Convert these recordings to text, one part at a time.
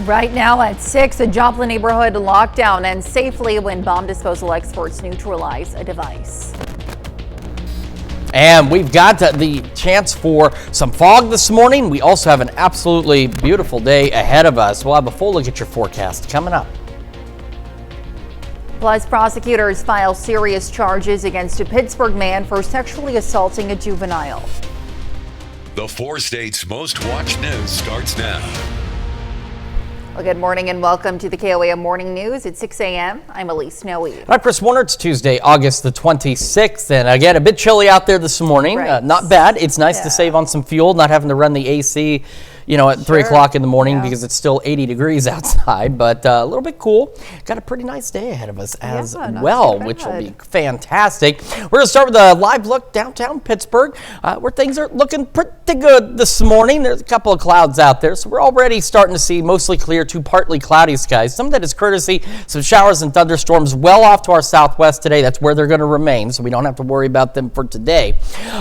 Right now at 6, the Joplin neighborhood lockdown ends safely when bomb disposal experts neutralize a device. And we've got the chance for some fog this morning. We also have an absolutely beautiful day ahead of us. We'll have a full look at your forecast coming up. Plus, prosecutors file serious charges against a Pittsburgh man for sexually assaulting a juvenile. The 4 states' most watched news starts now. Well, good morning and welcome to the KOAM Morning News at 6 a.m. I'm Elise Snowy. I'm Chris Warner. It's Tuesday, August the 26th. And again, a bit chilly out there this morning. Right. Not bad. It's nice to save on some fuel, not having to run the AC, at 3 o'clock in the morning because it's still 80 degrees outside, but a little bit cool. Got a pretty nice day ahead of us as well, which will be fantastic. We're going to start with a live look downtown Pittsburgh, where things are looking pretty good this morning. There's a couple of clouds out there, so we're already starting to see mostly clear to partly cloudy skies. Some of that is courtesy some showers and thunderstorms well off to our southwest today. That's where they're going to remain, so we don't have to worry about them for today.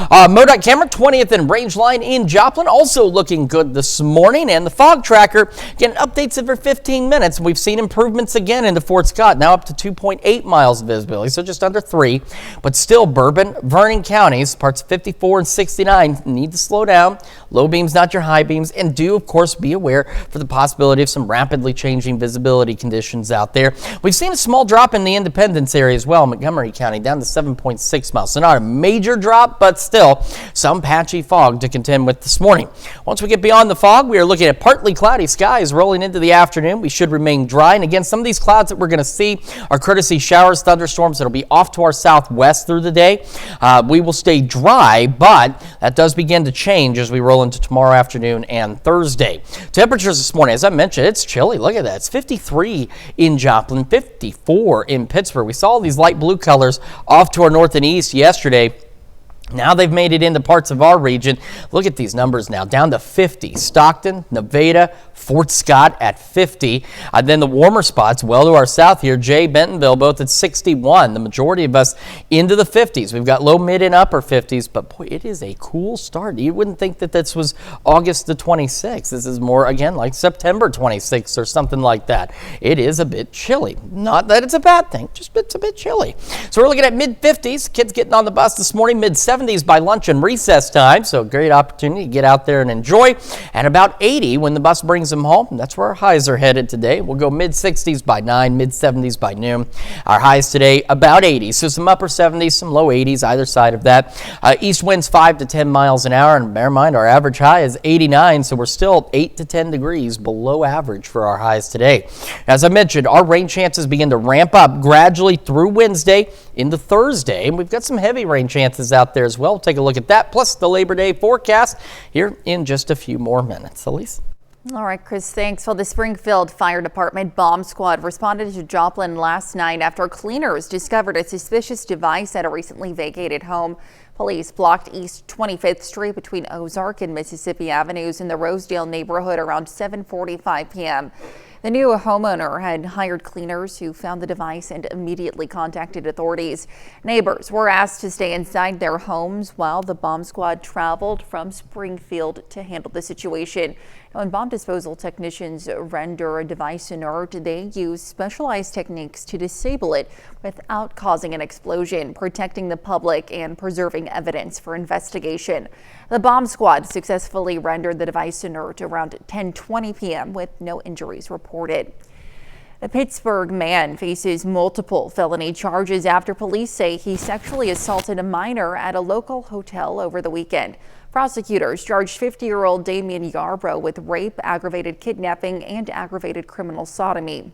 MoDOT camera 20th and range line in Joplin also looking good this morning, and the fog tracker getting updates every 15 minutes. We've seen improvements again into Fort Scott, now up to 2.8 miles of visibility, so just under 3, but still Bourbon, Vernon counties, parts 54 and 69 need to slow down. Low beams, not your high beams, and do of course be aware for the possibility of some rapidly changing visibility conditions out there. We've seen a small drop in the Independence area as well, Montgomery County down to 7.6 miles, so not a major drop, but still some patchy fog to contend with this morning. Once we get beyond the fog, we are looking at partly cloudy skies rolling into the afternoon. We should remain dry. And again, some of these clouds that we're going to see are courtesy showers, thunderstorms that'll be off to our southwest through the day. We will stay dry, but that does begin to change as we roll into tomorrow afternoon and Thursday. Temperatures this morning, as I mentioned, it's chilly. Look at that. It's 53 in Joplin, 54 in Pittsburgh. We saw these light blue colors off to our north and east yesterday. Now they've made it into parts of our region. Look at these numbers now, down to 50. Stockton, Nevada, Fort Scott at 50. Then the warmer spots well to our south here, Jay, Bentonville, both at 61. The majority of us into the 50s. We've got low, mid, and upper 50s, but boy, it is a cool start. You wouldn't think that this was August the 26th. This is more, again, like September 26th or something like that. It is a bit chilly. Not that it's a bad thing, just it's a bit chilly. So we're looking at mid-50s. Kids getting on the bus this morning, mid-70s by lunch and recess time, so great opportunity to get out there and enjoy. At about 80 when the bus brings them home, that's where our highs are headed today. We'll go mid-60s by 9, mid-70s by noon. Our highs today about 80, so some upper 70s, some low 80s either side of that. East winds 5 to 10 miles an hour, and bear in mind our average high is 89, so we're still 8 to 10 degrees below average for our highs today. As I mentioned, our rain chances begin to ramp up gradually through Wednesday into Thursday, and we've got some heavy rain chances out there as well. We'll take a look at that, plus the Labor Day forecast here in just a few more minutes. Elise? All right, Chris, thanks. Well, the Springfield Fire Department bomb squad responded to Joplin last night after cleaners discovered a suspicious device at a recently vacated home. Police blocked East 25th Street between Ozark and Mississippi Avenues in the Rosedale neighborhood around 7:45 p.m. The new homeowner had hired cleaners who found the device and immediately contacted authorities. Neighbors were asked to stay inside their homes while the bomb squad traveled from Springfield to handle the situation. When bomb disposal technicians render a device inert, they use specialized techniques to disable it without causing an explosion, protecting the public and preserving evidence for investigation. The bomb squad successfully rendered the device inert around 10:20 p.m. with no injuries reported. A Pittsburgh man faces multiple felony charges after police say he sexually assaulted a minor at a local hotel over the weekend. Prosecutors charged 50-year-old Damian Yarbrough with rape, aggravated kidnapping, and aggravated criminal sodomy.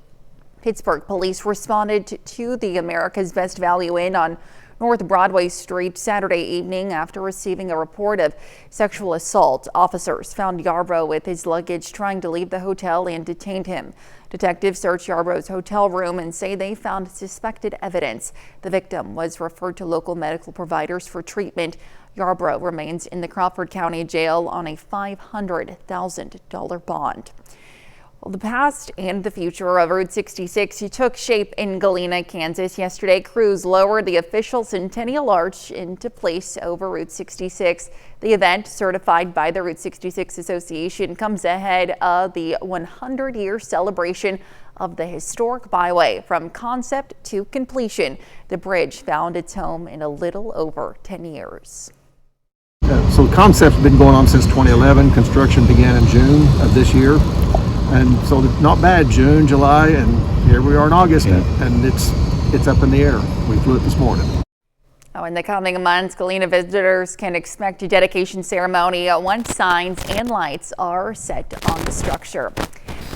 Pittsburgh police responded to the America's Best Value Inn on North Broadway Street Saturday evening after receiving a report of sexual assault. Officers found Yarbrough with his luggage trying to leave the hotel and detained him. Detectives searched Yarbrough's hotel room and say they found suspected evidence. The victim was referred to local medical providers for treatment. Yarbrough remains in the Crawford County Jail on a $500,000 bond. Well, the past and the future of Route 66 took shape in Galena, Kansas yesterday. Crews lowered the official Centennial Arch into place over Route 66. The event, certified by the Route 66 Association, comes ahead of the 100-year celebration of the historic byway. From concept to completion, the bridge found its home in a little over 10 years. So the concept's been going on since 2011. Construction began in June of this year. And so not bad, June, July, and here we are in August, and it's up in the air. We flew it this morning. In the coming months, Galena visitors can expect a dedication ceremony once signs and lights are set on the structure.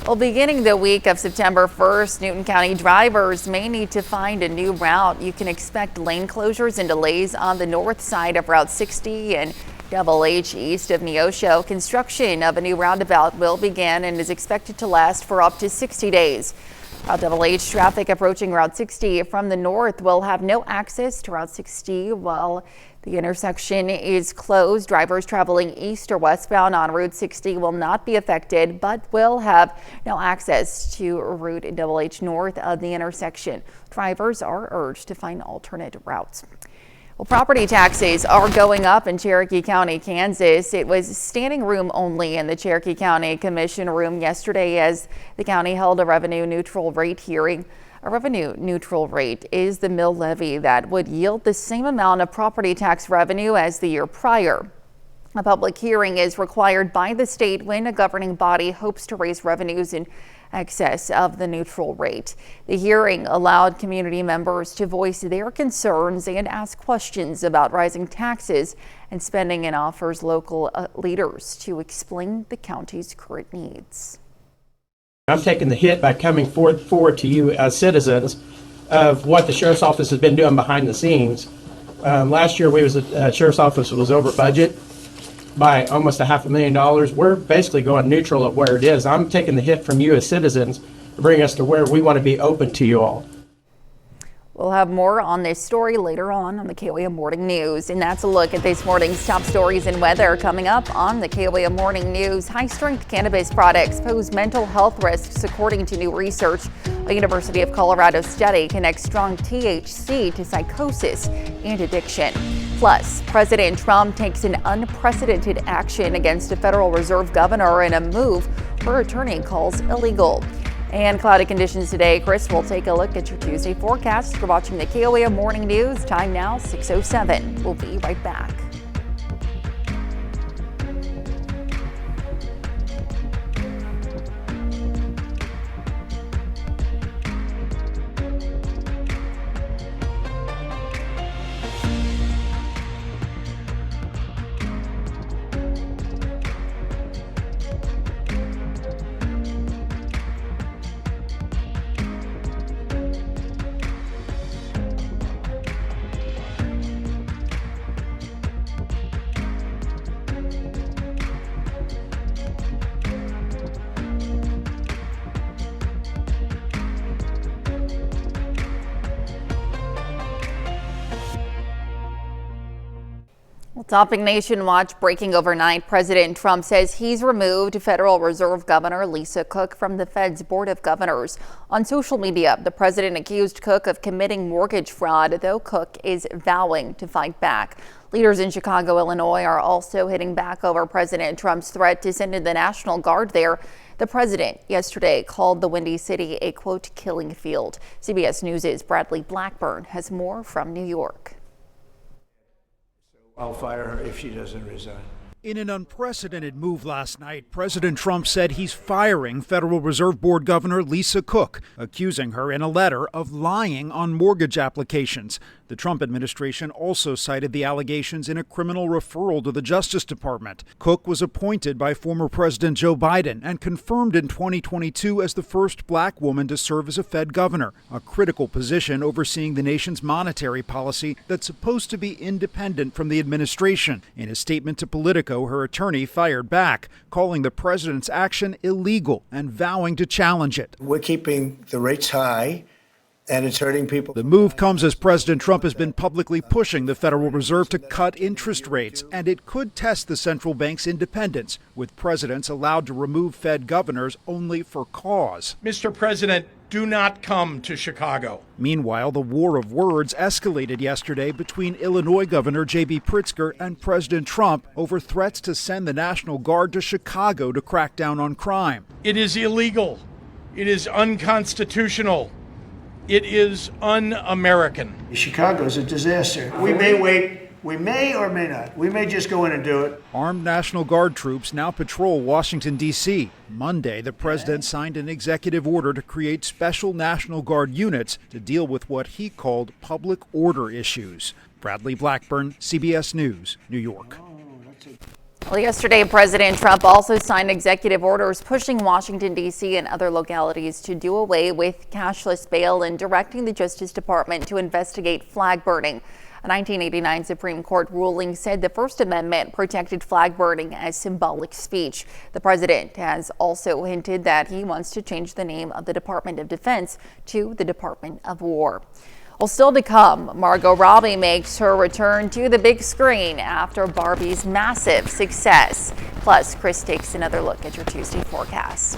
Well, beginning the week of September 1st, Newton County drivers may need to find a new route. You can expect lane closures and delays on the north side of Route 60 and Double H east of Neosho. Construction of a new roundabout will begin and is expected to last for up to 60 days. Double H traffic approaching Route 60 from the north will have no access to Route 60 while the intersection is closed. Drivers traveling east or westbound on Route 60 will not be affected, but will have no access to Route Double H north of the intersection. Drivers are urged to find alternate routes. Well, property taxes are going up in Cherokee County, Kansas. It was standing room only in the Cherokee County Commission room yesterday as the county held a revenue neutral rate hearing. A revenue neutral rate is the mill levy that would yield the same amount of property tax revenue as the year prior. A public hearing is required by the state when a governing body hopes to raise revenues in excess of the neutral rate. The hearing allowed community members to voice their concerns and ask questions about rising taxes and spending, and offers local leaders to explain the county's current needs. I'm taking the hit by coming forward to you as citizens of what the sheriff's office has been doing behind the scenes. Last year, the sheriff's office was over budget by almost $500,000. We're basically going neutral at where it is. I'm taking the hit from you as citizens to bring us to where we want to be open to you all. We'll have more on this story later on the KOAM Morning News. And that's a look at this morning's top stories and weather coming up on the KOAM Morning News. High-strength cannabis products pose mental health risks, according to new research. A University of Colorado study connects strong THC to psychosis and addiction. Plus, President Trump takes an unprecedented action against a Federal Reserve governor in a move her attorney calls illegal. And cloudy conditions today. Chris will take a look at your Tuesday forecast. You're watching the KOAM Morning News. Time now 6:07. We'll be right back. Well, topping Nation Watch breaking overnight, President Trump says he's removed Federal Reserve Governor Lisa Cook from the Fed's Board of Governors. On social media, the president accused Cook of committing mortgage fraud, though Cook is vowing to fight back. Leaders in Chicago, Illinois are also hitting back over President Trump's threat to send in the National Guard there. The president yesterday called the Windy City a, quote, killing field. CBS News' Bradley Blackburn has more from New York. I'll fire her if she doesn't resign. In an unprecedented move last night, President Trump said he's firing Federal Reserve Board Governor Lisa Cook, accusing her in a letter of lying on mortgage applications. The Trump administration also cited the allegations in a criminal referral to the Justice Department. Cook was appointed by former President Joe Biden and confirmed in 2022 as the first black woman to serve as a Fed governor, a critical position overseeing the nation's monetary policy that's supposed to be independent from the administration. In a statement to Politico, her attorney fired back, calling the president's action illegal and vowing to challenge it. We're keeping the rates high and it's hurting people. The move comes as President Trump has been publicly pushing the Federal Reserve to cut interest rates, and it could test the central bank's independence, with presidents allowed to remove Fed governors only for cause. Mr. President, do not come to Chicago. Meanwhile, the war of words escalated yesterday between Illinois Governor J.B. Pritzker and President Trump over threats to send the National Guard to Chicago to crack down on crime. It is illegal. It is unconstitutional. It is un-American. Chicago's a disaster. We may wait. We may or may not. We may just go in and do it. Armed National Guard troops now patrol Washington, D.C. Monday, the president signed an executive order to create special National Guard units to deal with what he called public order issues. Bradley Blackburn, CBS News, New York. Well, yesterday, President Trump also signed executive orders pushing Washington, D.C. and other localities to do away with cashless bail and directing the Justice Department to investigate flag burning. A 1989 Supreme Court ruling said the First Amendment protected flag burning as symbolic speech. The president has also hinted that he wants to change the name of the Department of Defense to the Department of War. Well, still to come, Margot Robbie makes her return to the big screen after Barbie's massive success. Plus, Chris takes another look at your Tuesday forecast.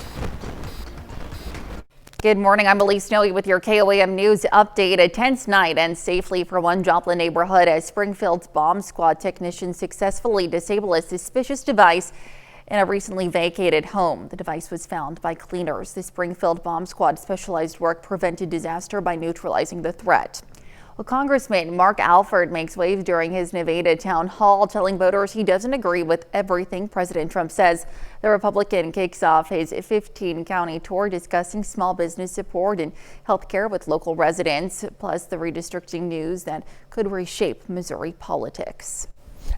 Good morning, I'm Elise Snowy with your KOAM News update. A tense night ends safely for one Joplin neighborhood as Springfield's bomb squad technicians successfully disable a suspicious device in a recently vacated home. The device was found by cleaners. The Springfield Bomb Squad specialized work prevented disaster by neutralizing the threat. Well, Congressman Mark Alford makes waves during his Nevada town hall, telling voters he doesn't agree with everything President Trump says. The Republican kicks off his 15-county tour discussing small business support and health care with local residents, plus the redistricting news that could reshape Missouri politics.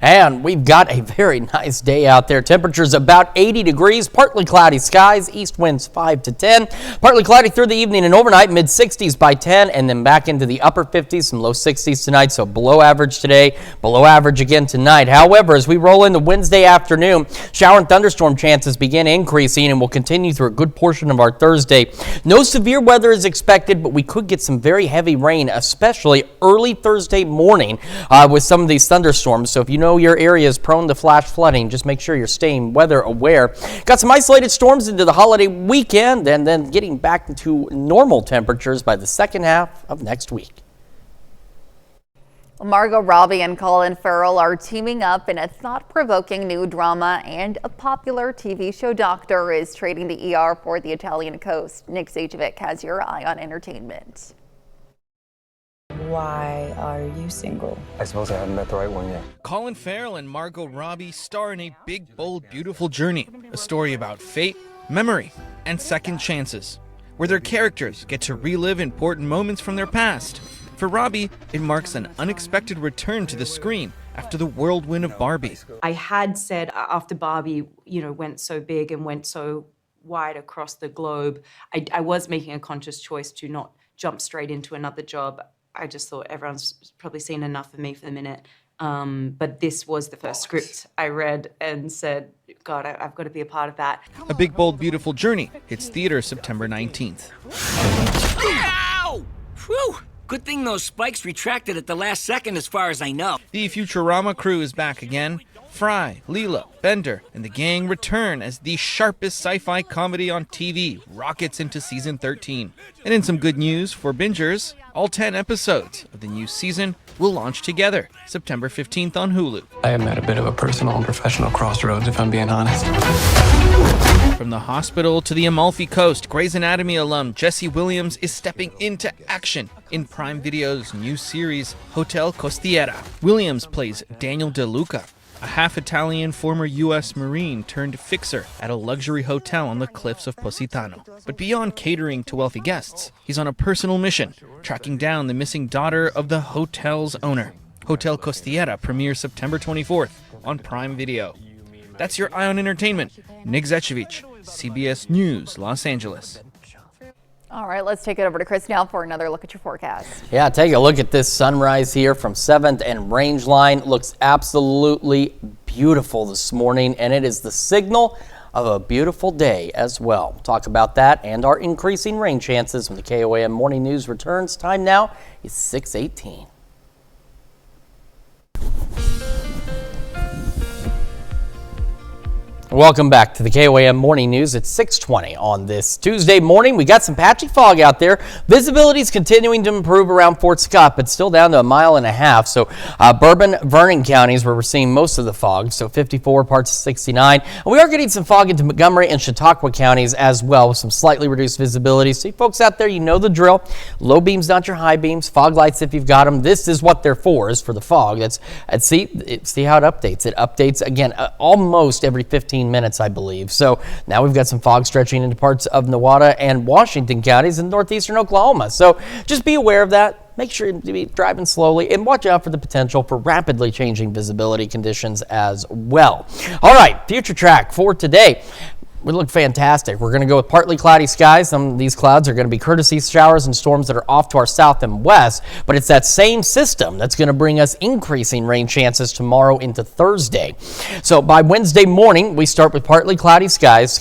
And we've got a very nice day out there. Temperatures about 80 degrees, partly cloudy skies, east winds 5 to 10. Partly cloudy through the evening and overnight, mid 60s by 10, and then back into the upper 50s, some low 60s tonight. So below average today, below average again tonight. However, as we roll into Wednesday afternoon, shower and thunderstorm chances begin increasing and will continue through a good portion of our Thursday. No severe weather is expected, but we could get some very heavy rain, especially early Thursday morning with some of these thunderstorms. So if you know your area is prone to flash flooding, just make sure you're staying weather aware. Got some isolated storms into the holiday weekend and then getting back into normal temperatures by the second half of next week. Margot Robbie and Colin Farrell are teaming up in a thought-provoking new drama, and a popular TV show doctor is trading the ER for the Italian coast. Nick Zajovic has your eye on entertainment. Why are you single? I suppose I haven't met the right one yet. Colin Farrell and Margot Robbie star in A Big, Bold, Beautiful Journey, a story about fate, memory, and second chances, where their characters get to relive important moments from their past. For Robbie, it marks an unexpected return to the screen after the whirlwind of Barbie. I had said after Barbie, went so big and went so wide across the globe, I was making a conscious choice to not jump straight into another job. I just thought everyone's probably seen enough of me for the minute. But this was the first script I read and said, God, I've got to be a part of that. A Big, Bold, Beautiful Journey hits theaters September 19th. Ow! Whew! Good thing those spikes retracted at the last second as far as I know. The Futurama crew is back again. Fry, Leela, Bender, and the gang return as the sharpest sci-fi comedy on TV rockets into season 13. And in some good news for bingers, all 10 episodes of the new season will launch together September 15th on Hulu. I am at a bit of a personal and professional crossroads, if I'm being honest. From the hospital to the Amalfi Coast, Grey's Anatomy alum Jesse Williams is stepping into action in Prime Video's new series, Hotel Costiera. Williams plays Daniel DeLuca, a half-Italian former U.S. Marine turned fixer at a luxury hotel on the cliffs of Positano. But beyond catering to wealthy guests, he's on a personal mission, tracking down the missing daughter of the hotel's owner. Hotel Costiera premieres September 24th on Prime Video. That's your Eye on Entertainment. Nick Zajovic, CBS News, Los Angeles. All right, let's take it over to Chris now for another look at your forecast. Yeah, take a look at this sunrise here from 7th and Rangeline. Looks absolutely beautiful this morning, and it is the signal of a beautiful day as well. We'll talk about that and our increasing rain chances when the KOAM Morning News returns. Time now is 6:18. Welcome back to the KOAM Morning News at 6:20 on this Tuesday morning. We got some patchy fog out there. Visibility is continuing to improve around Fort Scott, but still down to 1.5 miles. So Bourbon, Vernon counties where we're seeing most of the fog, so 54, parts of 69. And we are getting some fog into Montgomery and Chautauqua counties as well with some slightly reduced visibility. So you folks out there, you know the drill. Low beams, not your high beams. Fog lights if you've got them. This is what they're for, is for the fog. See how it updates. It updates, again, almost every 15 minutes, I believe. So now we've got some fog stretching into parts of Nevada and Washington counties and northeastern Oklahoma. So just be aware of that. Make sure you be driving slowly and watch out for the potential for rapidly changing visibility conditions as well. All right, future track for today. We look fantastic. We're going to go with partly cloudy skies. Some of these clouds are going to be courtesy showers and storms that are off to our south and west, but it's that same system that's going to bring us increasing rain chances tomorrow into Thursday. So by Wednesday morning, we start with partly cloudy skies.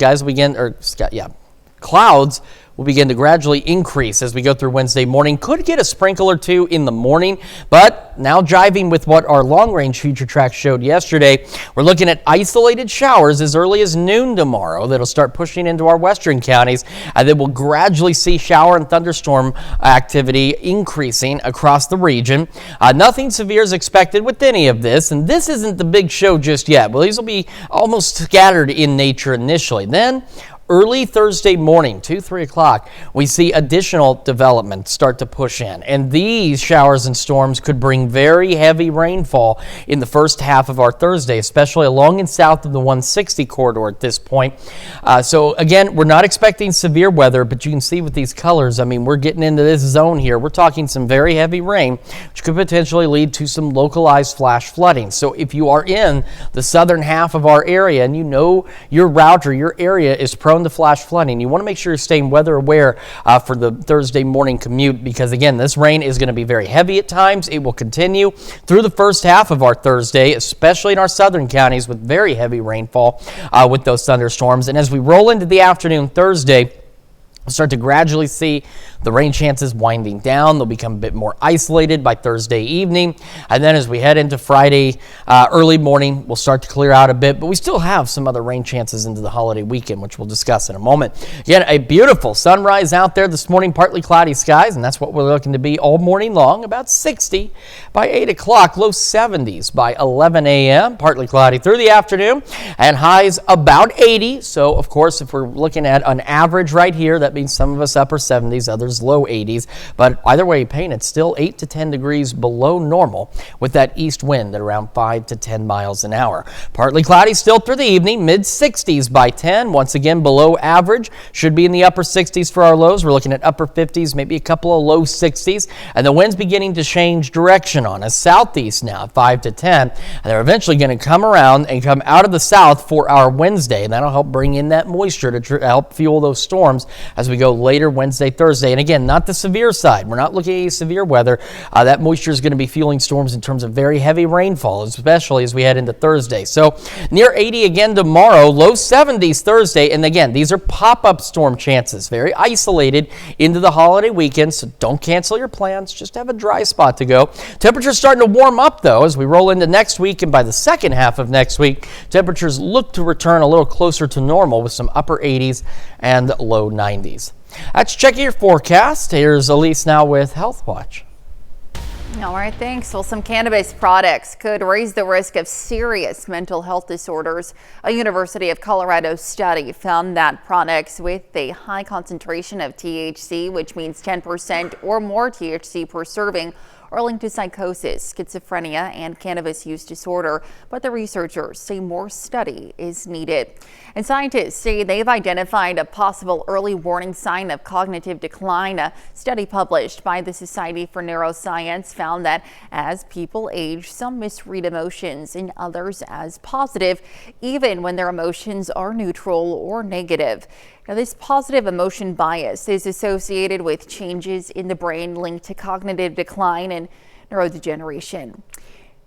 Clouds will begin to gradually increase as we go through Wednesday morning. Could get a sprinkle or two in the morning, but now jiving with what our long-range future track showed yesterday, we're looking at isolated showers as early as noon tomorrow that'll start pushing into our western counties, and then we'll gradually see shower and thunderstorm activity increasing across the region. Nothing severe is expected with any of this, and this isn't the big show just yet. Well, these will be almost scattered in nature initially. Then early Thursday morning, 2-3 o'clock, we see additional development start to push in. And these showers and storms could bring very heavy rainfall in the first half of our Thursday, especially along and south of the 160 corridor at this point. So again, we're not expecting severe weather, but you can see with these colors, I mean, we're getting into this zone here. We're talking some very heavy rain, which could potentially lead to some localized flash flooding. So if you are in the southern half of our area and you know your route or your area is prone to flash flooding, you want to make sure you're staying weather aware for the Thursday morning commute, because again, this rain is going to be very heavy at times. It will continue through the first half of our Thursday, especially in our southern counties with very heavy rainfall with those thunderstorms. And as we roll into the afternoon Thursday, we'll start to gradually see the rain chances winding down. They'll become a bit more isolated by Thursday evening. And then as we head into Friday early morning, we'll start to clear out a bit. But we still have some other rain chances into the holiday weekend, which we'll discuss in a moment. Again, a beautiful sunrise out there this morning, partly cloudy skies, and that's what we're looking to be all morning long. About 60 by 8 o'clock, low 70s by 11 a.m., partly cloudy through the afternoon, and highs about 80. So, of course, if we're looking at an average right here, that means some of us upper 70s, others low 80s, but either way you paint it, still 8 to 10 degrees below normal with that east wind at around 5 to 10 miles an hour. Partly cloudy still through the evening, mid 60s by 10, once again below average, should be in the upper 60s for our lows. We're looking at upper 50s, maybe a couple of low 60s, and the wind's beginning to change direction on us, southeast now, 5 to 10, and they're eventually going to come around and come out of the south for our Wednesday, and that'll help bring in that moisture to help fuel those storms as we go later Wednesday, Thursday. And again, not the severe side. We're not looking at any severe weather. That moisture is going to be fueling storms in terms of very heavy rainfall, especially as we head into Thursday. So near 80 again tomorrow, low 70s Thursday. And again, these are pop-up storm chances, very isolated into the holiday weekend. So don't cancel your plans. Just have a dry spot to go. Temperatures starting to warm up, though, as we roll into next week. And by the second half of next week, temperatures look to return a little closer to normal with some upper 80s and low 90s. Let's check your forecast. Here's Elise now with Health Watch. All right, thanks. Well, some cannabis products could raise the risk of serious mental health disorders. A University of Colorado study found that products with a high concentration of THC, which means 10% or more THC per serving, are linked to psychosis, schizophrenia, and cannabis use disorder, but the researchers say more study is needed. And scientists say they've identified a possible early warning sign of cognitive decline. A study published by the Society for Neuroscience found that as people age, some misread emotions and others as positive, even when their emotions are neutral or negative. Now, this positive emotion bias is associated with changes in the brain linked to cognitive decline and neurodegeneration.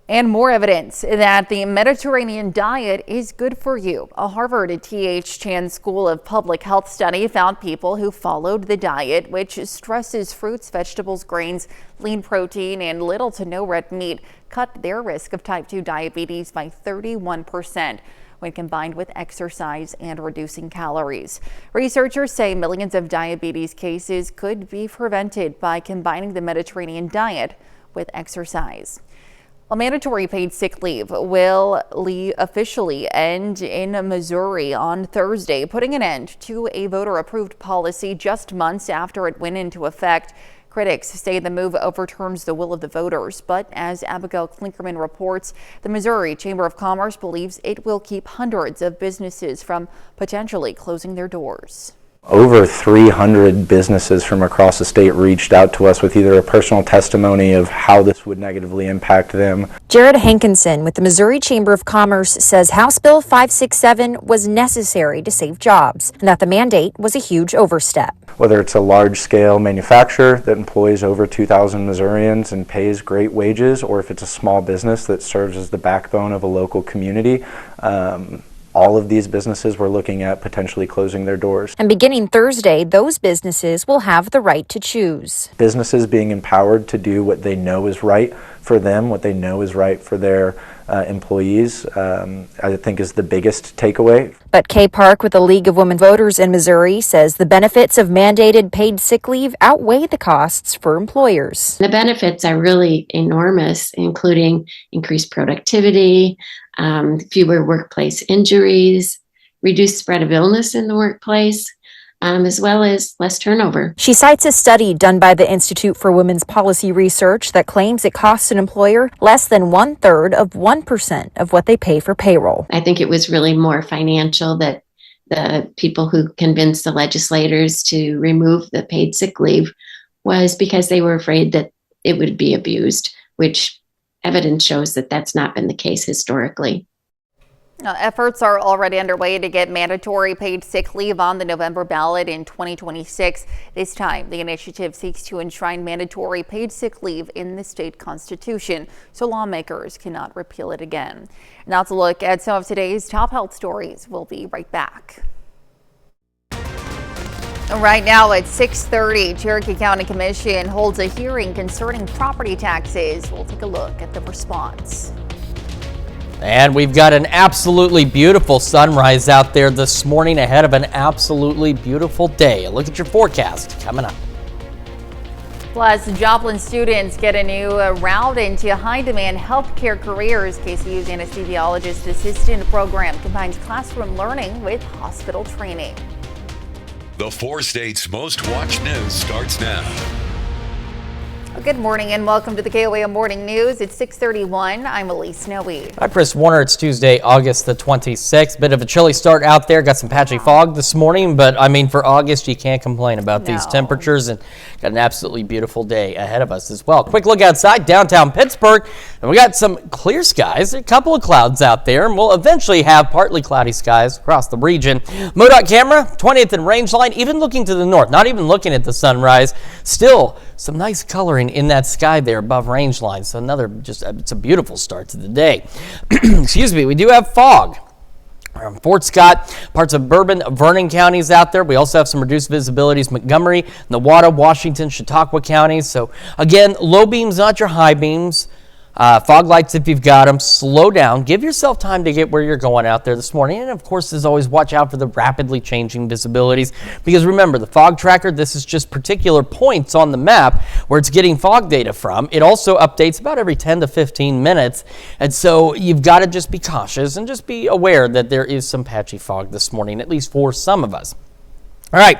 And more evidence that the Mediterranean diet is good for you. A Harvard T.H. Chan School of Public Health study found people who followed the diet, which stresses fruits, vegetables, grains, lean protein, and little to no red meat, cut their risk of type 2 diabetes by 31% when combined with exercise and reducing calories. Researchers say millions of diabetes cases could be prevented by combining the Mediterranean diet with exercise. Well, mandatory paid sick leave will officially end in Missouri on Thursday, putting an end to a voter-approved policy just months after it went into effect. Critics say the move overturns the will of the voters, but as Abigail Klinkerman reports, the Missouri Chamber of Commerce believes it will keep hundreds of businesses from potentially closing their doors. Over 300 businesses from across the state reached out to us with either a personal testimony of how this would negatively impact them. Jared Hankinson with the Missouri Chamber of Commerce says House Bill 567 was necessary to save jobs and that the mandate was a huge overstep. Whether it's a large-scale manufacturer that employs over 2,000 Missourians and pays great wages, or if it's a small business that serves as the backbone of a local community, all of these businesses were looking at potentially closing their doors. And beginning Thursday, those businesses will have the right to choose. Businesses being empowered to do what they know is right for them, what they know is right for their employees, I think is the biggest takeaway. But Kay Park with the League of Women Voters in Missouri says the benefits of mandated paid sick leave outweigh the costs for employers. The benefits are really enormous, including increased productivity, fewer workplace injuries, reduced spread of illness in the workplace, as well as less turnover. She cites a study done by the Institute for Women's Policy Research that claims it costs an employer less than 1/3 of 1% of what they pay for payroll. I think it was really more financial that the people who convinced the legislators to remove the paid sick leave was because they were afraid that it would be abused, which evidence shows that that's not been the case historically. Efforts are already underway to get mandatory paid sick leave on the November ballot in 2026. This time, the initiative seeks to enshrine mandatory paid sick leave in the state constitution so lawmakers cannot repeal it again. Now to look at some of today's top health stories. We'll be right back. Right now at 6:30, Cherokee County Commission holds a hearing concerning property taxes. We'll take a look at the response. And we've got an absolutely beautiful sunrise out there this morning ahead of an absolutely beautiful day. A look at your forecast coming up. Plus, Joplin students get a new route into high-demand healthcare careers. KCU's anesthesiologist assistant program combines classroom learning with hospital training. The 4 states' most watched news starts now. Good morning and welcome to the KOAM Morning News. It's 6:31. I'm Elise Snowy. I'm Chris Warner. It's Tuesday, August the 26th. Bit of a chilly start out there. Got some patchy fog this morning, but I mean, for August, you can't complain about these temperatures, and got an absolutely beautiful day ahead of us as well. Quick look outside downtown Pittsburgh, and we got some clear skies, a couple of clouds out there, and we'll eventually have partly cloudy skies across the region. MoDOT camera, 20th and Rangeline, even looking to the north, not even looking at the sunrise. Still, some nice coloring in that sky there above Rangeline. So it's a beautiful start to the day. Excuse me, we do have fog around Fort Scott, parts of Bourbon, Vernon counties out there. We also have some reduced visibilities, Montgomery, Newata, Washington, Chautauqua counties. So again, low beams, not your high beams. Fog lights if you've got them. Slow down. Give yourself time to get where you're going out there this morning. And of course, as always, watch out for the rapidly changing visibilities. Because remember, the fog tracker, this is just particular points on the map where it's getting fog data from. It also updates about every 10 to 15 minutes. And so you've got to just be cautious and just be aware that there is some patchy fog this morning, at least for some of us. All right.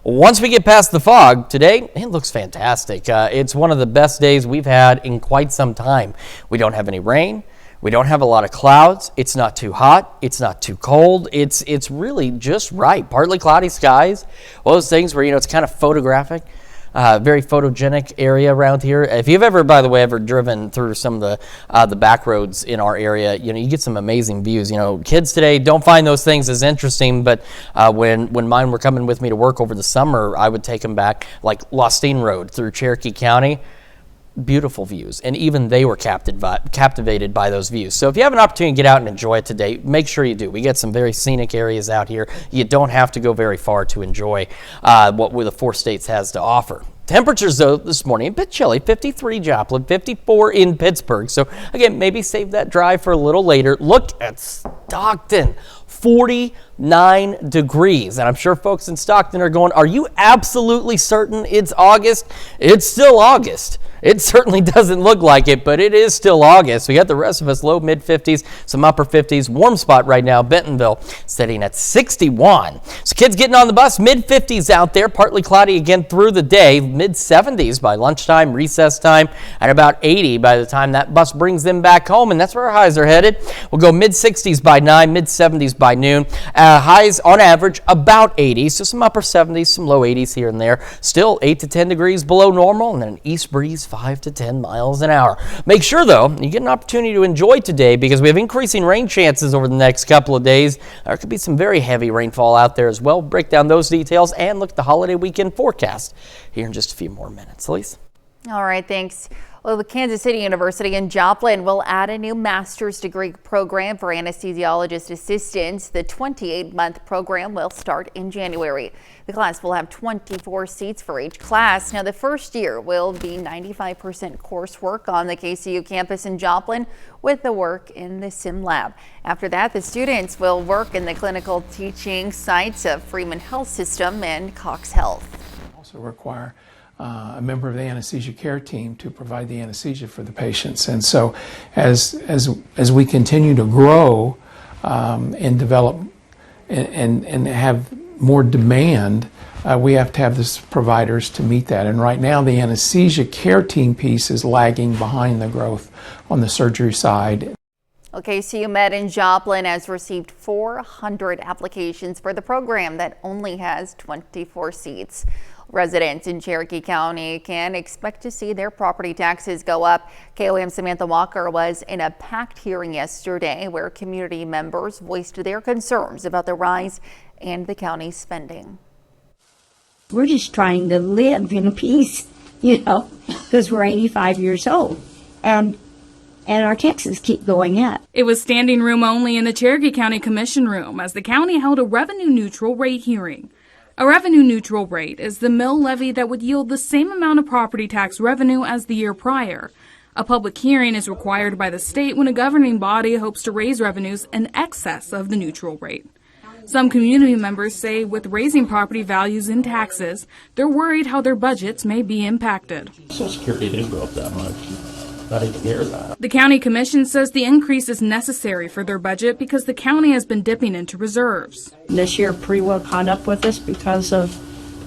Once we get past the fog, today, it looks fantastic. It's one of the best days we've had in quite some time. We don't have any rain. We don't have a lot of clouds. It's not too hot. It's not too cold. It's really just right. Partly cloudy skies. All those things where, it's kind of photographic. Very photogenic area around here. If you've ever, by the way, driven through some of the back roads in our area, you get some amazing views. Kids today don't find those things as interesting, but when mine were coming with me to work over the summer, I would take them back, like Lostine Road through Cherokee County. beautiful views, and even they were captivated by those views. So if you have an opportunity to get out and enjoy it today, make sure you do. We get some very scenic areas out here. You don't have to go very far to enjoy what the 4 states has to offer. Temperatures, though, this morning, a bit chilly, 53 Joplin, 54 in Pittsburgh. So, again, maybe save that drive for a little later. Look at Stockton, 49 degrees. And I'm sure folks in Stockton are going, are you absolutely certain it's August? It's still August. It certainly doesn't look like it, but it is still August. We got the rest of us low mid-50s, some upper 50s. Warm spot right now, Bentonville, sitting at 61. So kids getting on the bus, mid-50s out there, partly cloudy again through the day, mid-70s by lunchtime, recess time, and about 80 by the time that bus brings them back home, and that's where our highs are headed. We'll go mid-60s by 9, mid-70s by noon. Highs on average about 80, so some upper 70s, some low 80s here and there. Still 8 to 10 degrees below normal, and then an east breeze 5 to 10 miles an hour. Make sure, though, you get an opportunity to enjoy today because we have increasing rain chances over the next couple of days. There could be some very heavy rainfall out there as well. We'll break down those details and look at the holiday weekend forecast here in just a few more minutes. Elise? All right, thanks. Well, the Kansas City University in Joplin will add a new master's degree program for anesthesiologist assistants. The 28-month program will start in January. The class will have 24 seats for each class. Now, the first year will be 95% coursework on the KCU campus in Joplin with the work in the sim lab. After that, the students will work in the clinical teaching sites of Freeman Health System and Cox Health. Also require a member of the anesthesia care team to provide the anesthesia for the patients. And so as we continue to grow and develop and have more demand, we have to have the providers to meet that. And right now the anesthesia care team piece is lagging behind the growth on the surgery side. KCU Med in Joplin has received 400 applications for the program that only has 24 seats. Residents in Cherokee County can expect to see their property taxes go up. KOAM's Samantha Walker was in a packed hearing yesterday where community members voiced their concerns about the rise and the county's spending. We're just trying to live in peace, because we're 85 years old. And our taxes keep going up. It was standing room only in the Cherokee County Commission room as the county held a revenue-neutral rate hearing. A revenue-neutral rate is the mill levy that would yield the same amount of property tax revenue as the year prior. A public hearing is required by the state when a governing body hopes to raise revenues in excess of the neutral rate. Some community members say with raising property values and taxes, they're worried how their budgets may be impacted. Social Security didn't go up that much. Not even near that. The county commission says the increase is necessary for their budget because the county has been dipping into reserves. This year pretty well caught up with us because of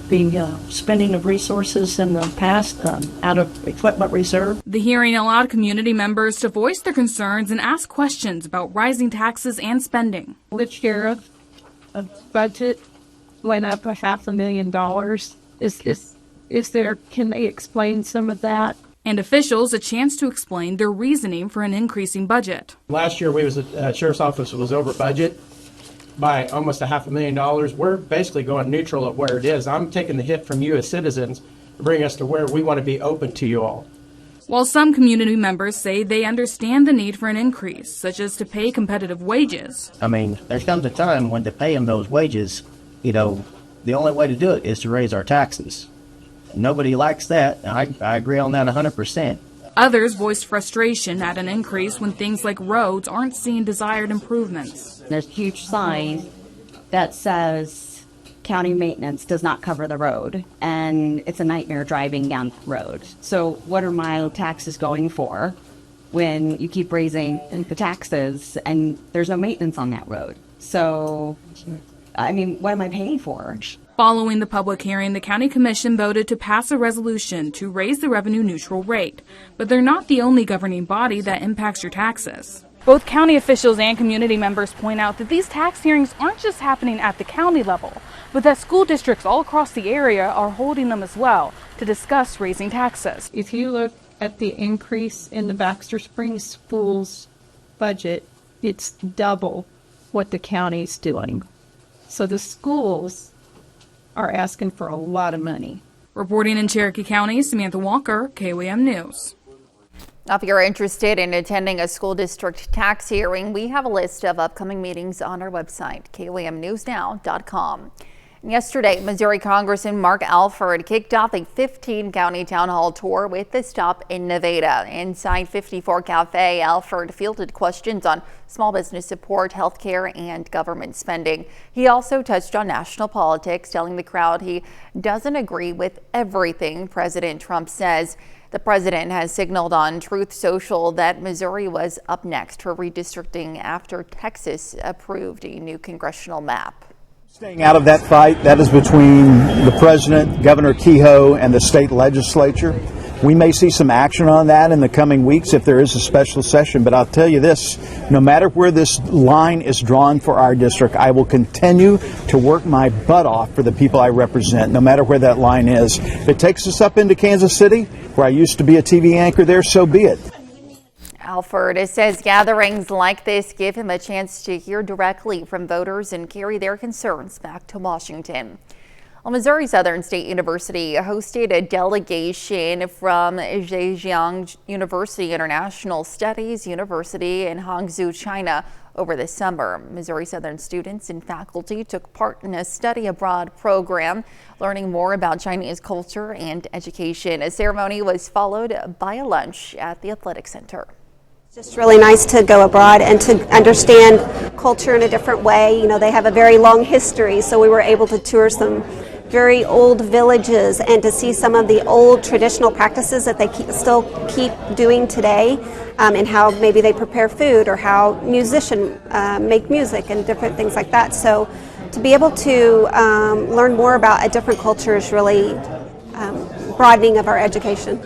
the spending of resources in the past out of equipment reserve. The hearing allowed community members to voice their concerns and ask questions about rising taxes and spending. The sheriff budget went up $500,000. Can they explain some of that? And officials a chance to explain their reasoning for an increasing budget. Last year, Sheriff's Office was over budget by almost $500,000. We're basically going neutral at where it is. I'm taking the hit from you as citizens to bring us to where we want to be open to you all. While some community members say they understand the need for an increase, such as to pay competitive wages. I mean, there comes a time when to pay them those wages, the only way to do it is to raise our taxes. Nobody likes that. I agree on that 100%. Others voiced frustration at an increase when things like roads aren't seeing desired improvements. There's a huge sign that says county maintenance does not cover the road, and it's a nightmare driving down the road. So what are my taxes going for when you keep raising the taxes and there's no maintenance on that road? So, what am I paying for? Following the public hearing, the County Commission voted to pass a resolution to raise the revenue-neutral rate. But they're not the only governing body that impacts your taxes. Both county officials and community members point out that these tax hearings aren't just happening at the county level, but that school districts all across the area are holding them as well to discuss raising taxes. If you look at the increase in the Baxter Springs Schools budget, it's double what the county's doing. So the schools are asking for a lot of money. Reporting in Cherokee County, Samantha Walker, KOAM News. If you're interested in attending a school district tax hearing, we have a list of upcoming meetings on our website, KOAMnewsnow.com. Yesterday, Missouri Congressman Mark Alford kicked off a 15-county town hall tour with a stop in Nevada. Inside 54 Cafe, Alford fielded questions on small business support, health care, and government spending. He also touched on national politics, telling the crowd he doesn't agree with everything President Trump says. The president has signaled on Truth Social that Missouri was up next for redistricting after Texas approved a new congressional map. Staying out of that fight, that is between the president, Governor Kehoe, and the state legislature. We may see some action on that in the coming weeks if there is a special session, but I'll tell you this, no matter where this line is drawn for our district, I will continue to work my butt off for the people I represent, no matter where that line is. If it takes us up into Kansas City, where I used to be a TV anchor there, so be it. Alford says gatherings like this give him a chance to hear directly from voters and carry their concerns back to Washington. Well, Missouri Southern State University hosted a delegation from Zhejiang University International Studies University in Hangzhou, China over the summer. Missouri Southern students and faculty took part in a study abroad program, learning more about Chinese culture and education. A ceremony was followed by a lunch at the Athletic Center. It's just really nice to go abroad and to understand culture in a different way. You know, they have a very long history, so we were able to tour some very old villages and to see some of the old traditional practices that they still keep doing today, and how maybe they prepare food or how musicians make music and different things like that. So to be able to learn more about a different culture is really broadening of our education.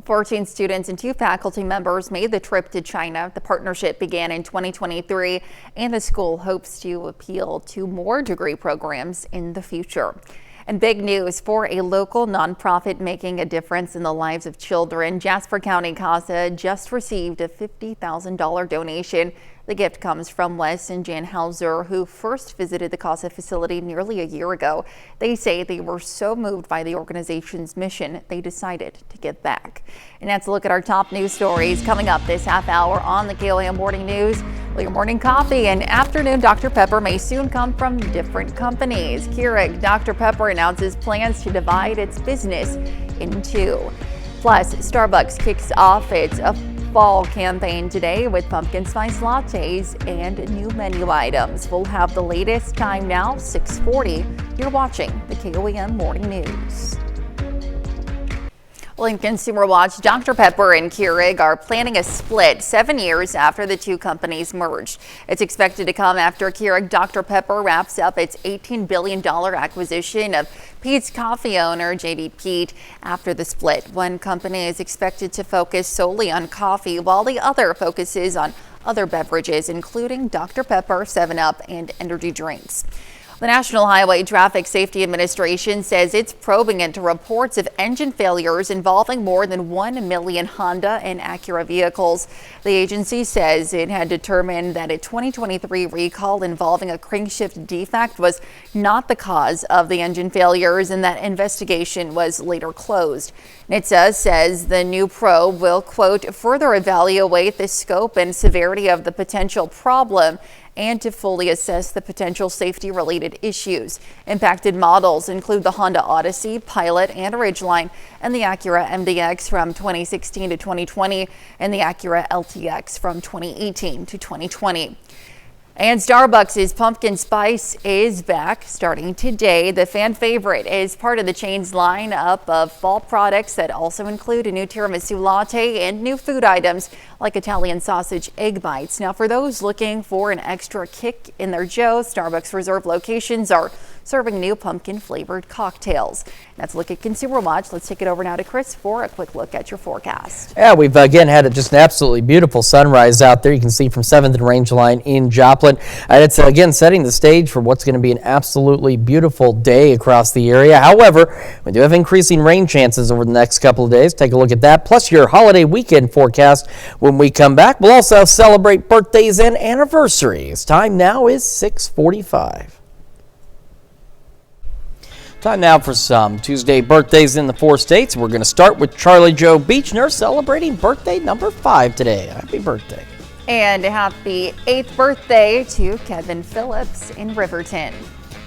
14 students and 2 faculty members made the trip to China. The partnership began in 2023, and the school hopes to appeal to more degree programs in the future. And big news for a local nonprofit making a difference in the lives of children. Jasper County CASA just received a $50,000 donation. The gift comes from Wes and Jan Hauser, who first visited the CASA facility nearly a year ago. They say they were so moved by the organization's mission, they decided to give back. And that's a look at our top news stories coming up this half hour on the KOAM Morning News. Well, your morning coffee and afternoon Dr. Pepper may soon come from different companies. Keurig Dr. Pepper announces plans to divide its business in 2. Plus, Starbucks kicks off its fall campaign today with pumpkin spice lattes and new menu items. We'll have the latest time now, 6:40. You're watching the KOAM Morning News. Well, in Consumer Watch, Dr. Pepper and Keurig are planning a split 7 years after the 2 companies merged. It's expected to come after Keurig Dr. Pepper wraps up its $18 billion acquisition of Peet's coffee owner J.D. Peet. After the split, one company is expected to focus solely on coffee, while the other focuses on other beverages, including Dr. Pepper, 7-Up, and energy drinks. The National Highway Traffic Safety Administration says it's probing into reports of engine failures involving more than 1 million Honda and Acura vehicles. The agency says it had determined that a 2023 recall involving a crankshaft defect was not the cause of the engine failures, and that investigation was later closed. NHTSA says the new probe will, quote, further evaluate the scope and severity of the potential problem and to fully assess the potential safety-related issues. Impacted models include the Honda Odyssey, Pilot, and Ridgeline, and the Acura MDX from 2016 to 2020, and the Acura LTX from 2018 to 2020. And Starbucks' pumpkin spice is back starting today. The fan favorite is part of the chain's lineup of fall products that also include a new tiramisu latte and new food items like Italian sausage egg bites. Now, for those looking for an extra kick in their joe, Starbucks Reserve locations are serving new pumpkin flavored cocktails. That's a look at Consumer Watch. Let's take it over now to Chris for a quick look at your forecast. Yeah, we've again had just an absolutely beautiful sunrise out there. You can see from 7th and Rangeline in Joplin. And it's again setting the stage for what's going to be an absolutely beautiful day across the area. However, we do have increasing rain chances over the next couple of days. Take a look at that, plus your holiday weekend forecast when we come back. We'll also celebrate birthdays and anniversaries. Time now is 6:45. Time now for some Tuesday birthdays in the 4 states. We're going to start with Charlie Joe Beechner celebrating birthday number 5 today. Happy birthday. And happy 8th birthday to Kevin Phillips in Riverton.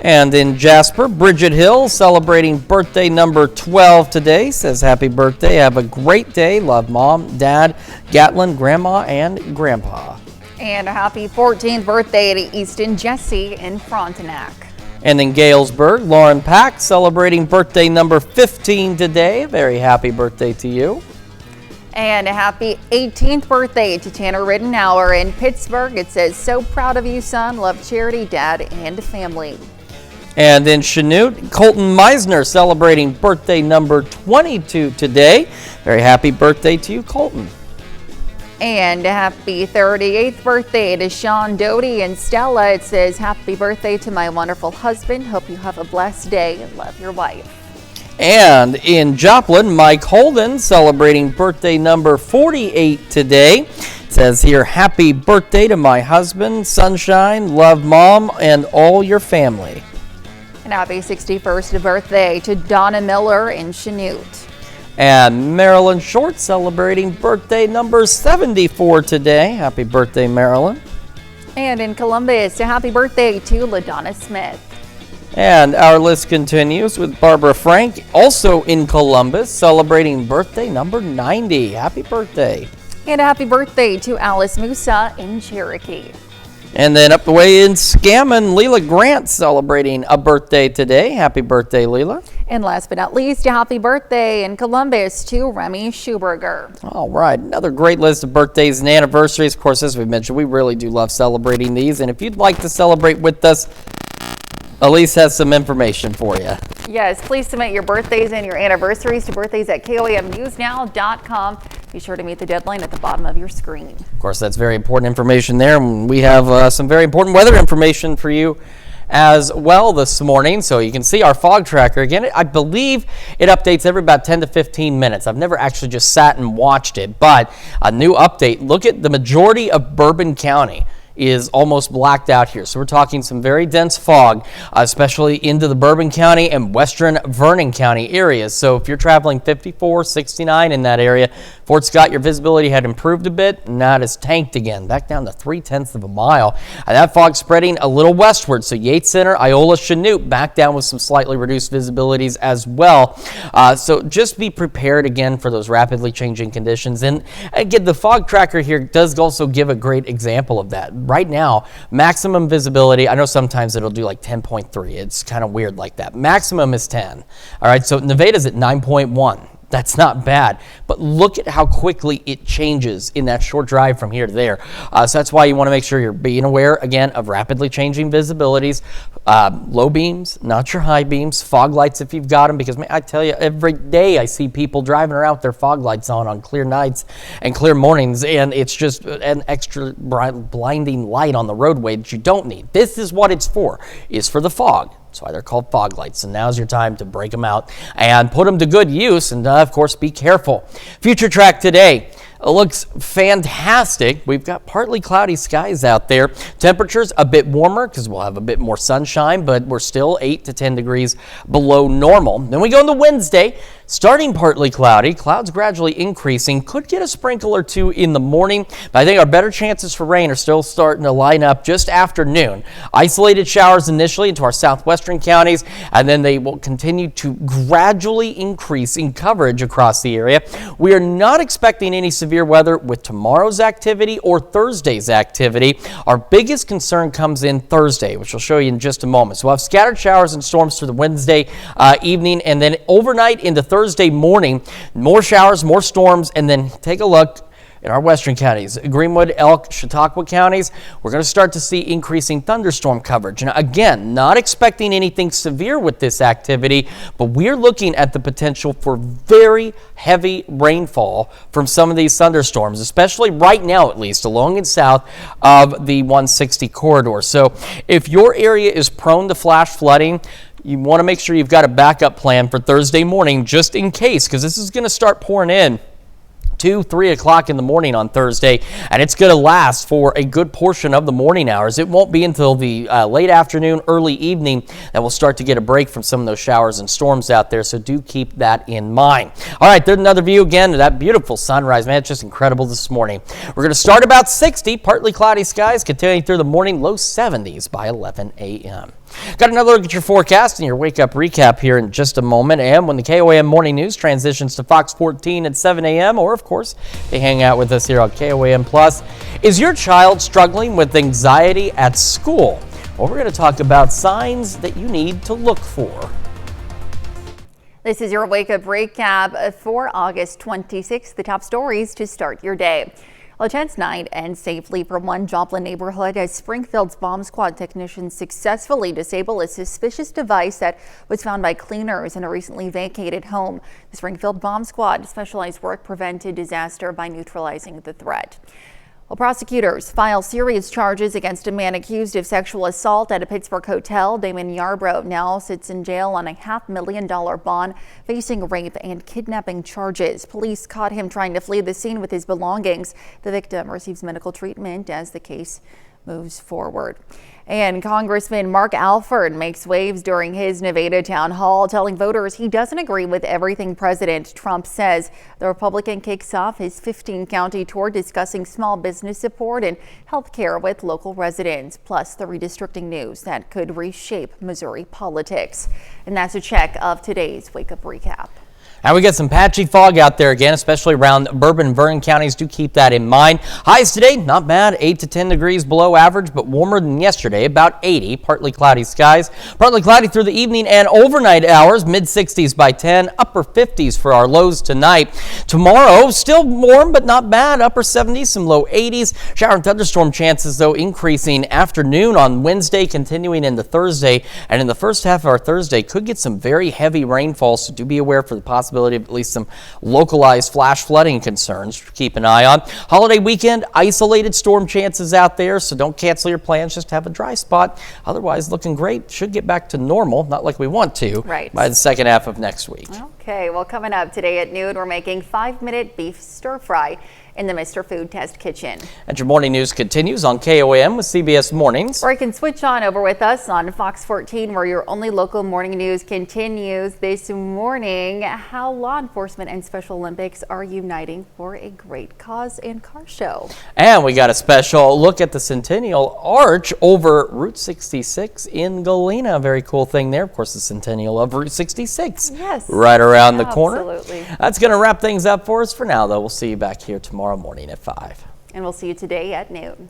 And in Jasper, Bridget Hill celebrating birthday number 12 today. Says happy birthday. Have a great day. Love Mom, Dad, Gatlin, Grandma, and Grandpa. And a happy 14th birthday to Easton Jesse in Frontenac. And in Galesburg, Lauren Pack celebrating birthday number 15 today. Very happy birthday to you. And a happy 18th birthday to Tanner Rittenauer in Pittsburgh. It says, so proud of you, son. Love, Charity, Dad, and family. And in Chanute, Colton Meisner celebrating birthday number 22 today. Very happy birthday to you, Colton. And a happy 38th birthday to Sean Doty and Stella. It says, happy birthday to my wonderful husband. Hope you have a blessed day and love your wife. And in Joplin, Mike Holden celebrating birthday number 48 today. It says here, happy birthday to my husband, sunshine, love Mom, and all your family. And happy 61st birthday to Donna Miller in Chanute. And Marilyn Short celebrating birthday number 74 today. Happy birthday, Marilyn. And in Columbus, a happy birthday to LaDonna Smith. And our list continues with Barbara Frank, also in Columbus, celebrating birthday number 90. Happy birthday. And a happy birthday to Alice Musa in Cherokee. And then up the way in Scammon, Leela Grant celebrating a birthday today. Happy birthday, Leela. And last but not least, a happy birthday in Columbus to Remy Schuberger. All right, another great list of birthdays and anniversaries. Of course, as we mentioned, we really do love celebrating these. And if you'd like to celebrate with us, Elise has some information for you. Yes, please submit your birthdays and your anniversaries to birthdays@koamnewsnow.com. Be sure to meet the deadline at the bottom of your screen. Of course, that's very important information there. We have some very important weather information for you as well this morning. So you can see our fog tracker. Again, I believe it updates every about 10 to 15 minutes. I've never actually just sat and watched it, but a new update. Look at the majority of Bourbon County is almost blacked out here. So we're talking some very dense fog, especially into the Bourbon County and western Vernon County areas. So if you're traveling 54, 69 in that area, Fort Scott, your visibility had improved a bit. Now it is tanked again, back down to 0.3 of a mile. And that fog spreading a little westward. So Yates Center, Iola, Chanute, back down with some slightly reduced visibilities as well. So just be prepared again for those rapidly changing conditions. And again, the fog tracker here does also give a great example of that. Right now, maximum visibility, I know sometimes it'll do like 10.3. It's kind of weird like that. Maximum is 10. All right, so Nevada's at 9.1. That's not bad, but look at how quickly it changes in that short drive from here to there. So that's why you want to make sure you're being aware, again, of rapidly changing visibilities, low beams, not your high beams, fog lights if you've got them, because I tell you, every day I see people driving around with their fog lights on clear nights and clear mornings, and it's just an extra blinding light on the roadway that you don't need. This is what it's for, is for the fog. That's why they're called fog lights. So now's your time to break them out and put them to good use. And of course, be careful. Future track today. It looks fantastic. We've got partly cloudy skies out there. Temperatures a bit warmer because we'll have a bit more sunshine, but we're still 8 to 10 degrees below normal. Then we go into Wednesday, starting partly cloudy. Clouds gradually increasing. Could get a sprinkle or two in the morning, but I think our better chances for rain are still starting to line up just after noon. Isolated showers initially into our southwestern counties, and then they will continue to gradually increase in coverage across the area. We are not expecting any severe weather with tomorrow's activity or Thursday's activity. Our biggest concern comes in Thursday, which I'll show you in just a moment. So we'll have scattered showers and storms through the Wednesday evening, and then overnight into Thursday morning, more showers, more storms, and then take a look in our western counties, Greenwood, Elk, Chautauqua counties. We're going to start to see increasing thunderstorm coverage. And again, not expecting anything severe with this activity, but we're looking at the potential for very heavy rainfall from some of these thunderstorms, especially right now, at least along and south of the 160 corridor. So if your area is prone to flash flooding, you want to make sure you've got a backup plan for Thursday morning just in case, because this is going to start pouring in 2, 3 o'clock in the morning on Thursday, and it's going to last for a good portion of the morning hours. It won't be until the late afternoon, early evening that we'll start to get a break from some of those showers and storms out there, so do keep that in mind. All right, there's another view again of that beautiful sunrise. Man, it's just incredible this morning. We're going to start about 60, partly cloudy skies, continuing through the morning, low 70s by 11 a.m. Got another look at your forecast and your wake-up recap here in just a moment. And when the KOAM Morning News transitions to Fox 14 at 7 a.m., or, of course, they hang out with us here on KOAM Plus. Is your child struggling with anxiety at school? Well, we're going to talk about signs that you need to look for. This is your wake-up recap for August 26th. The top stories to start your day. Well, a tense night ends safely for one Joplin neighborhood as Springfield's bomb squad technicians successfully disable a suspicious device that was found by cleaners in a recently vacated home. The Springfield bomb squad specialized work prevented disaster by neutralizing the threat. Well, prosecutors file serious charges against a man accused of sexual assault at a Pittsburgh hotel. Damon Yarbrough now sits in jail on a $500,000 bond, facing rape and kidnapping charges. Police caught him trying to flee the scene with his belongings. The victim receives medical treatment as the case moves forward. And Congressman Mark Alford makes waves during his Nevada town hall, telling voters he doesn't agree with everything President Trump says. The Republican kicks off his 15-county tour discussing small business support and health care with local residents, plus the redistricting news that could reshape Missouri politics. And that's a check of today's Wake Up Recap. And we got some patchy fog out there again, especially around Bourbon and Vernon counties. Do keep that in mind. Highs today, not bad, 8 to 10 degrees below average, but warmer than yesterday, about 80. Partly cloudy skies. Partly cloudy through the evening and overnight hours, mid-60s by 10, upper 50s for our lows tonight. Tomorrow, still warm, but not bad, upper 70s, some low 80s. Shower and thunderstorm chances, though, increasing afternoon on Wednesday, continuing into Thursday. And in the first half of our Thursday, could get some very heavy rainfall, so do be aware for the possibility of at least some localized flash flooding concerns to keep an eye on. Holiday weekend, isolated storm chances out there, so don't cancel your plans. Just have a dry spot. Otherwise, looking great. Should get back to normal, not like we want to, by the second half of next week. Okay, well, coming up today at noon, we're making 5-minute beef stir fry in the Mr. Food Test Kitchen. And your morning news continues on KOAM with CBS Mornings. Or you can switch on over with us on Fox 14, where your only local morning news continues this morning. How law enforcement and Special Olympics are uniting for a great cause and car show. And we got a special look at the Centennial Arch over Route 66 in Galena. Very cool thing there. Of course, the Centennial of Route 66. Yes. Right around the corner. Absolutely. That's going to wrap things up for us for now, though. We'll see you back here tomorrow morning at 5. And we'll see you today at noon.